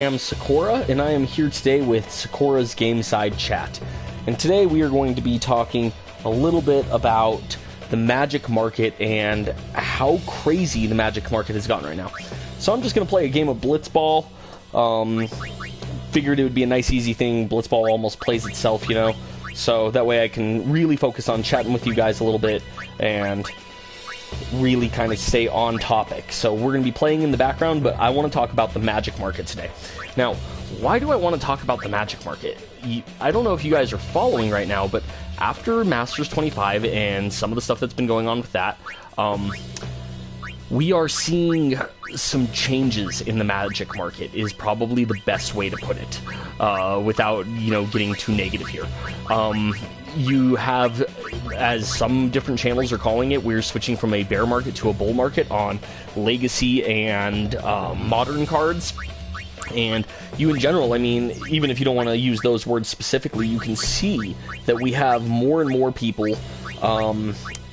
I am Saccora, and I am here today with Saccora's Gameside Chat. And today we are going to be talking a little bit about the Magic Market and how crazy the Magic Market has gotten right now. So I'm just going to play a game of Blitzball. Figured it would be a nice easy thing. Blitzball almost plays itself, you know. So that way I can really focus on chatting with you guys a little bit and really kind of stay on topic. So we're going to be playing in the background, but I want to talk about the Magic Market today. Now, why do I want to talk about the Magic Market? I don't know if you guys are following right now, but after Masters 25 and some of the stuff that's been going on with that, we are seeing some changes in the Magic Market is probably the best way to put it, without, you know, getting too negative here. You have, as some different channels are calling it, we're switching from a bear market to a bull market on legacy and modern cards. And you in general, I mean, even if you don't want to use those words specifically, you can see that we have more and more people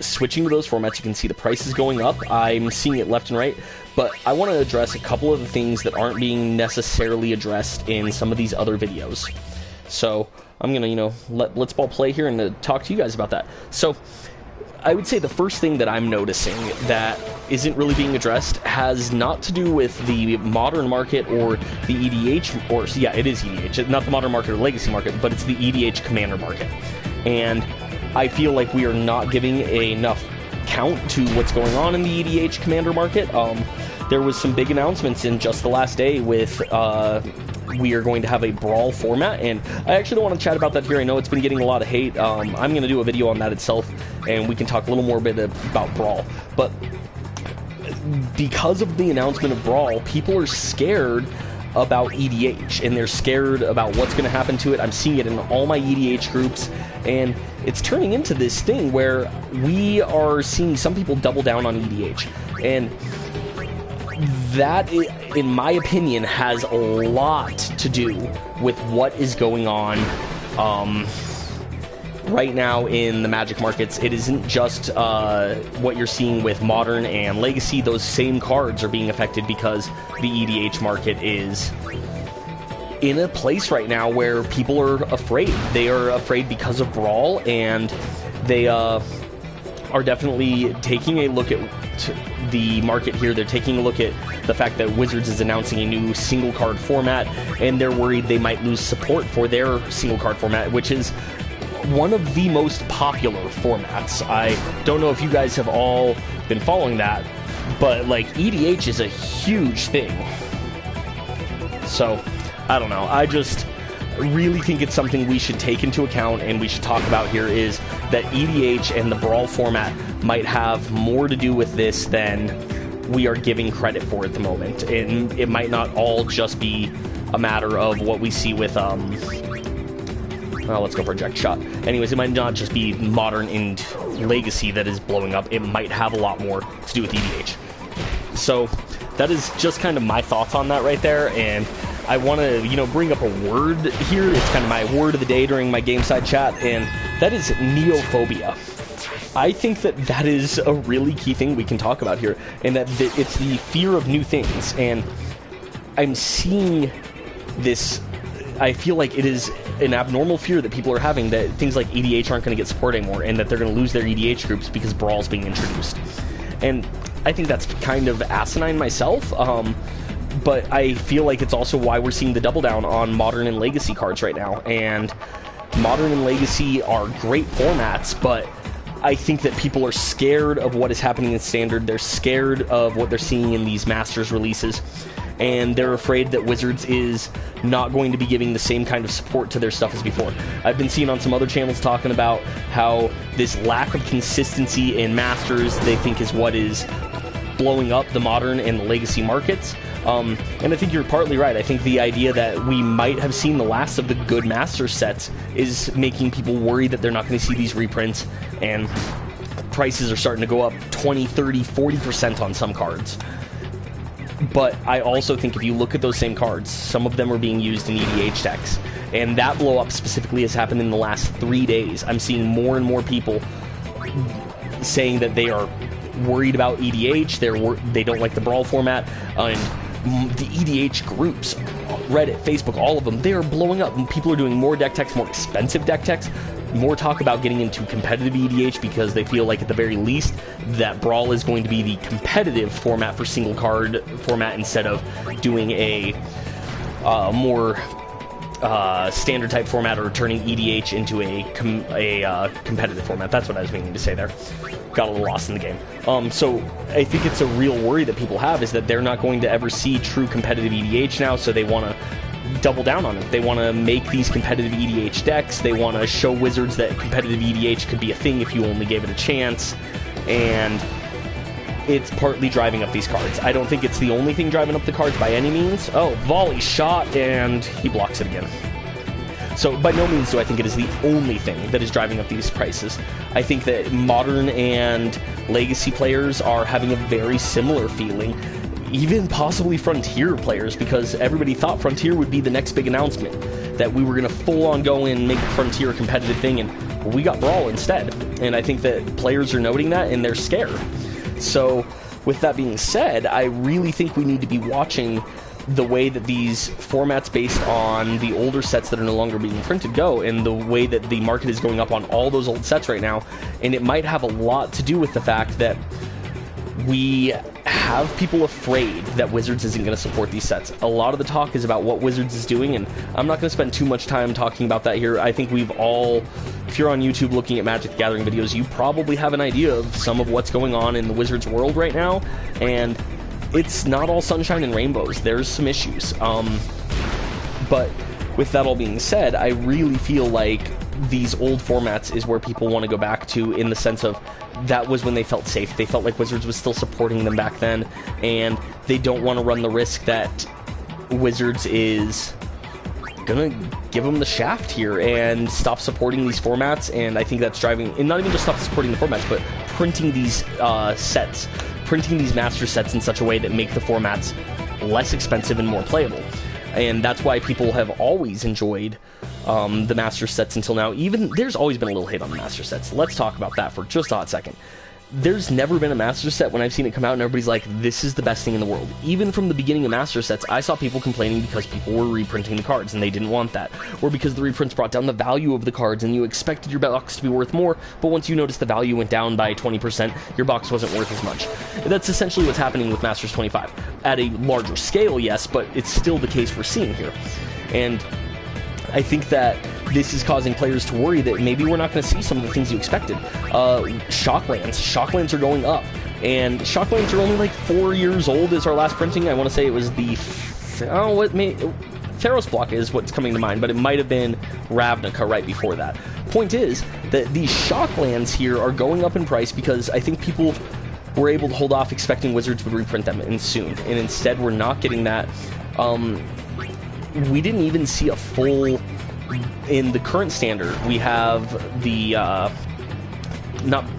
switching to those formats. You can see the prices going up. I'm seeing it left and right. But I want to address a couple of the things that aren't being necessarily addressed in some of these other videos. So I'm going to, you know, let Blitzball play here and talk to you guys about that. So I would say the first thing that I'm noticing that isn't really being addressed has not to do with the modern market or the EDH, or yeah, it is EDH, not the modern market or legacy market, but it's the EDH commander market. And I feel like we are not giving enough count to what's going on in the EDH commander market. There was some big announcements in just the last day with we are going to have a Brawl format, and I actually don't want to chat about that here. I know it's been getting a lot of hate. I'm going to do a video on that itself, and we can talk a little more bit about Brawl. But because of the announcement of Brawl, people are scared about EDH, and they're scared about what's going to happen to it. I'm seeing it in all my EDH groups, and it's turning into this thing where we are seeing some people double down on EDH, and that, in my opinion, has a lot to do with what is going on right now in the Magic markets. It isn't just what you're seeing with Modern and Legacy. Those same cards are being affected because the EDH market is in a place right now where people are afraid. They are afraid because of Brawl, and they are definitely taking a look at the market here. They're taking a look at the fact that Wizards is announcing a new single card format, and they're worried they might lose support for their single card format, which is one of the most popular formats. I don't know if you guys have all been following that, but like EDH is a huge thing. So I don't know, I just really think it's something we should take into account and we should talk about here, is that EDH and the Brawl format might have more to do with this than we are giving credit for at the moment. And it might not all just be a matter of what we see with well, let's go project shot. Anyways, it might not just be Modern and Legacy that is blowing up. It might have a lot more to do with EDH. So that is just kind of my thoughts on that right there, and I want to, you know, bring up a word here. It's kind of my word of the day during my Gameside Chat, and that is neophobia. I think that that is a really key thing we can talk about here, and that it's the fear of new things. And I'm seeing this, I feel like it is an abnormal fear that people are having, that things like EDH aren't going to get support anymore, and that they're going to lose their EDH groups because Brawl's being introduced. And I think that's kind of asinine myself, but I feel like it's also why we're seeing the double down on Modern and Legacy cards right now. And Modern and Legacy are great formats, but I think that people are scared of what is happening in Standard. They're scared of what they're seeing in these Masters releases, and they're afraid that Wizards is not going to be giving the same kind of support to their stuff as before. I've been seeing on some other channels talking about how this lack of consistency in Masters, they think, is what is blowing up the Modern and the Legacy markets. And I think you're partly right. I think the idea that we might have seen the last of the good Master sets is making people worry that they're not going to see these reprints, and prices are starting to go up 20, 30, 40% on some cards. But I also think if you look at those same cards, some of them are being used in EDH decks, and that blow up specifically has happened in the last 3 days. I'm seeing more and more people saying that they are worried about EDH, they don't like the Brawl format, and the EDH groups Reddit, Facebook, all of them, they are blowing up. People are doing more deck techs, more expensive deck techs, more talk about getting into competitive EDH because they feel like at the very least that Brawl is going to be the competitive format for single card format instead of doing a more standard type format or turning EDH into a competitive format. That's what I was meaning to say there. Got a little lost in the game. So I think it's a real worry that people have is that they're not going to ever see true competitive EDH now, so they want to double down on it. They want to make these competitive EDH decks. They want to show Wizards that competitive EDH could be a thing if you only gave it a chance, and it's partly driving up these cards. I don't think it's the only thing driving up the cards by any means. Oh, volley shot, and he blocks it again. So by no means do I think it is the only thing that is driving up these prices. I think that Modern and Legacy players are having a very similar feeling, even possibly Frontier players, because everybody thought Frontier would be the next big announcement, that we were going to full-on go in and make Frontier a competitive thing, and we got Brawl instead. And I think that players are noting that, and they're scared. So with that being said, I really think we need to be watching the way that these formats based on the older sets that are no longer being printed go, and the way that the market is going up on all those old sets right now. And it might have a lot to do with the fact that we have people afraid that Wizards isn't going to support these sets. A lot of the talk is about what Wizards is doing, and I'm not going to spend too much time talking about that here. I think we've all, if you're on YouTube looking at Magic the Gathering videos, you probably have an idea of some of what's going on in the Wizards world right now, and it's not all sunshine and rainbows. There's some issues. But with that all being said, I really feel like these old formats is where people want to go back to, in the sense of that was when they felt safe. They felt like Wizards was still supporting them back then, and they don't want to run the risk that Wizards is gonna give them the shaft here and stop supporting these formats. And I think that's driving, and not even just stop supporting the formats, but printing these sets, printing these master sets in such a way that make the formats less expensive and more playable. And that's why people have always enjoyed the master sets until now. Even there's always been a little hate on the master sets. Let's talk about that for just a hot second. There's never been a master set when I've seen it come out and everybody's like, this is the best thing in the world. Even from the beginning of master sets, I saw people complaining because people were reprinting the cards and they didn't want that, or because the reprints brought down the value of the cards and you expected your box to be worth more, but once you noticed the value went down by 20%, your box wasn't worth as much. That's essentially what's happening with Masters 25. At a larger scale, yes, but it's still the case we're seeing here. And I think that this is causing players to worry that maybe we're not going to see some of the things you expected. Shocklands are going up, and Shocklands are only like 4 years old is our last printing. I want to say it was the Theros block is what's coming to mind, but it might have been Ravnica right before that. Point is that these Shocklands here are going up in price because I think people were able to hold off expecting Wizards would reprint them in soon, and instead we're not getting that. We didn't even see a full, in the current standard, we have the,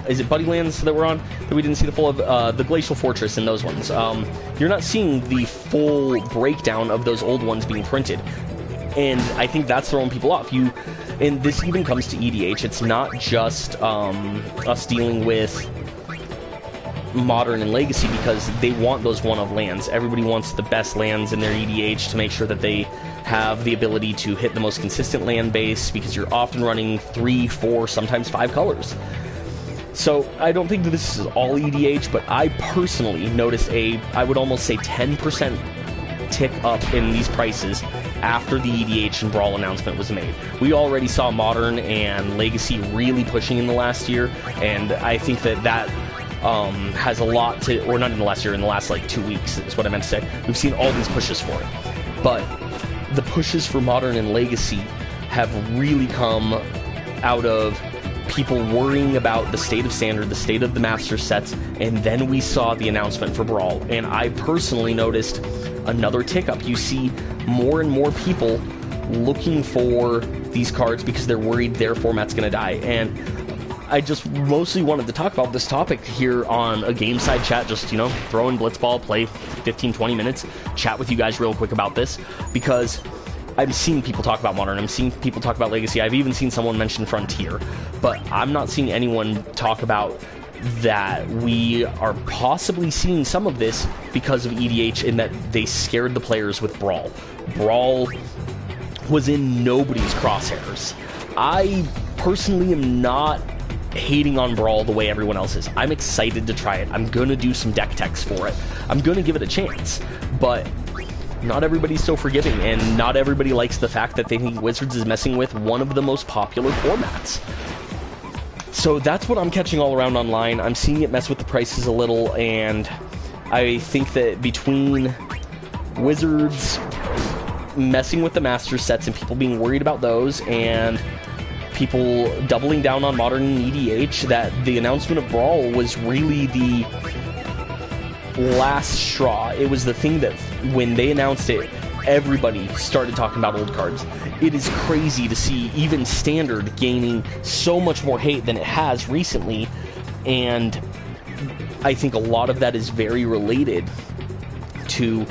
is it Buddylands that we're on? That we didn't see the full of, the Glacial Fortress and those ones. You're not seeing the full breakdown of those old ones being printed. And I think that's throwing people off. And this even comes to EDH. It's not just us dealing with Modern and Legacy, because they want those one-of lands. Everybody wants the best lands in their EDH to make sure that they have the ability to hit the most consistent land base, because you're often running 3, 4, sometimes 5 colors. So I don't think that this is all EDH, but I personally noticed I would almost say 10% tick up in these prices after the EDH and Brawl announcement was made. We already saw Modern and Legacy really pushing in the last year, and I think that has a lot to, or not in the last year, in the last like 2 weeks is what I meant to say. We've seen all these pushes for it, but the pushes for Modern and Legacy have really come out of people worrying about the state of Standard, the state of the Master sets, and then we saw the announcement for Brawl, and I personally noticed another tick up. You see more and more people looking for these cards because they're worried their format's going to die. And I just mostly wanted to talk about this topic here on a game side chat, just, you know, throw in Blitzball, play 15-20 minutes, chat with you guys real quick about this, because I'm seeing people talk about Modern, I'm seeing people talk about Legacy, I've even seen someone mention Frontier, but I'm not seeing anyone talk about that we are possibly seeing some of this because of EDH, in that they scared the players with Brawl. Brawl was in nobody's crosshairs. I personally am not hating on Brawl the way everyone else is. I'm excited to try it. I'm going to do some deck techs for it. I'm going to give it a chance. But not everybody's so forgiving, and not everybody likes the fact that they think Wizards is messing with one of the most popular formats. So that's what I'm catching all around online. I'm seeing it mess with the prices a little, and I think that between Wizards messing with the Master sets and people being worried about those, and people doubling down on Modern and EDH, that the announcement of Brawl was really the last straw. It was the thing that, when they announced it, everybody started talking about old cards. It is crazy to see even Standard gaining so much more hate than it has recently, and I think a lot of that is very related to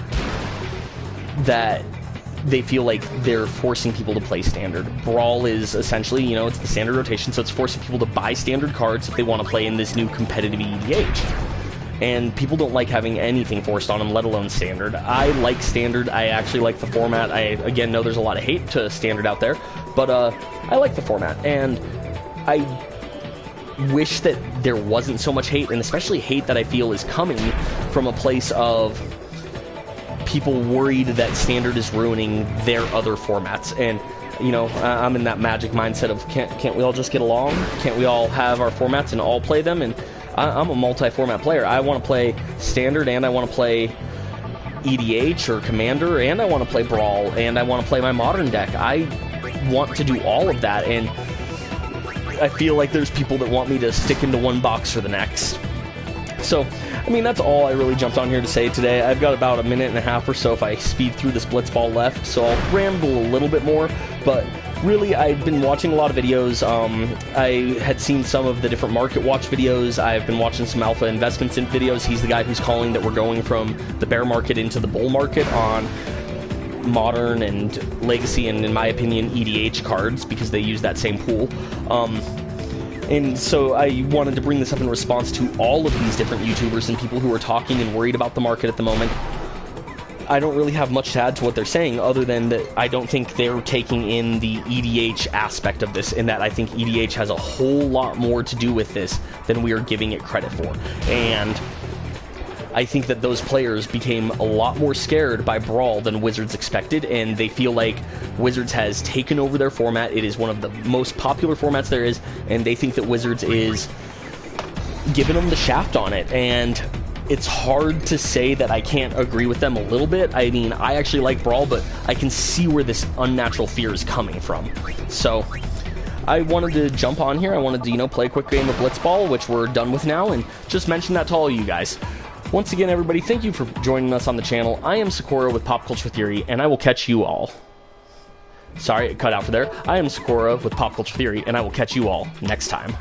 that they feel like they're forcing people to play Standard. Brawl is essentially, you know, it's the Standard rotation, so it's forcing people to buy Standard cards if they want to play in this new competitive EDH. And people don't like having anything forced on them, let alone Standard. I like Standard. I actually like the format. I, again, know there's a lot of hate to Standard out there, but I like the format. And I wish that there wasn't so much hate, and especially hate that I feel is coming from a place of people worried that Standard is ruining their other formats. And, you know, I'm in that Magic mindset of can't we all just get along? Can't we all have our formats and all play them? And I'm a multi-format player. I want to play Standard, and I want to play EDH or Commander, and I want to play Brawl, and I want to play my Modern deck. I want to do all of that, and I feel like there's people that want me to stick into one box or the next. So, I mean, that's all I really jumped on here to say today. I've got about a minute and a half or so if I speed through this Blitzball left, so I'll ramble a little bit more, but really, I've been watching a lot of videos. I had seen some of the different Market Watch videos. I've been watching some Alpha Investments in videos. He's the guy who's calling that we're going from the bear market into the bull market on Modern and Legacy, and in my opinion, EDH cards, because they use that same pool. And so I wanted to bring this up in response to all of these different YouTubers and people who are talking and worried about the market at the moment. I don't really have much to add to what they're saying, other than that I don't think they're taking in the EDH aspect of this, in that I think EDH has a whole lot more to do with this than we are giving it credit for. And I think that those players became a lot more scared by Brawl than Wizards expected, and they feel like Wizards has taken over their format. It is one of the most popular formats there is, and they think that Wizards is giving them the shaft on it. And it's hard to say that I can't agree with them a little bit. I mean, I actually like Brawl, but I can see where this unnatural fear is coming from. So I wanted to jump on here. I wanted to, you know, play a quick game of Blitzball, which we're done with now, and just mention that to all you guys. Once again, everybody, thank you for joining us on the channel. I am Saccora with Pop Culture Theory, and I will catch you all. Sorry, it cut out for there. I am Saccora with Pop Culture Theory, and I will catch you all next time.